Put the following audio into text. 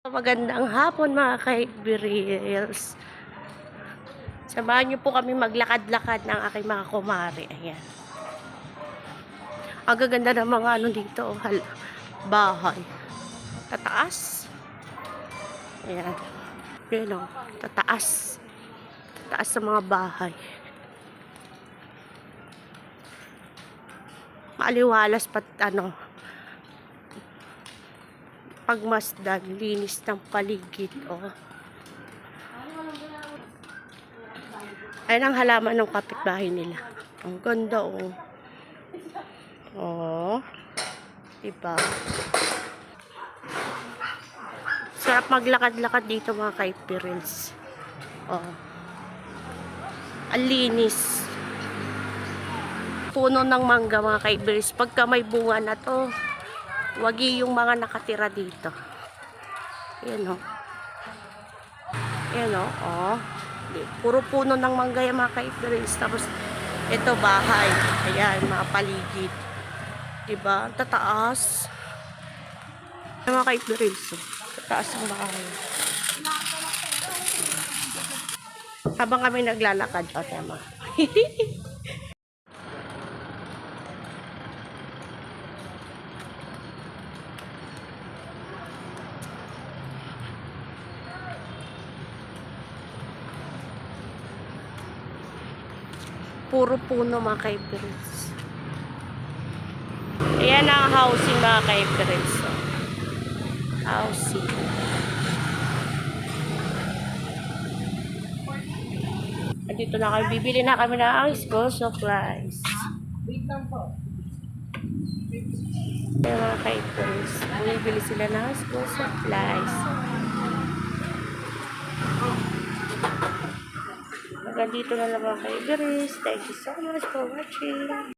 Magandang hapon mga ka-Reels. Samahan niyo po kami maglakad-lakad ng aking mga kumari. Ayan. Ang gaganda ng mga ano dito. Bahay. Tataas. Ayan. Ayan o. Tataas. Tataas sa mga bahay. Maaliwalas pat ano. Pagmasdan, linis ng paligid. Oh. Ayan ang halaman ng kapitbahay nila. Ang ganda, oh. Oh. Diba? Sarap maglakad-lakad dito mga ka-Reels. Oh. Ang linis. Puno ng mangga mga ka-Reels. Pagka may bunga na to, wagi yung mga nakatira dito. Ayan o. Ayan o. Oh. Puro puno ng mangga yung mga ka-Reels. Tapos, ito bahay. Ayan, mga paligid. Diba? Tataas. Ayan mga ka-Reels. Tataas ang bahay. Habang kami naglalakad. O, tema. Puro puno mga ka-Reels. Ayan ang housing mga ka-Reels. Housing. At dito na kami. Bibili na kami ng school supplies. Wait lang po. Ayan mga ka-Reels. Bumibili sila ng school supplies. Hanggang dito na lang mga ka-Reels. Thank you so much for watching.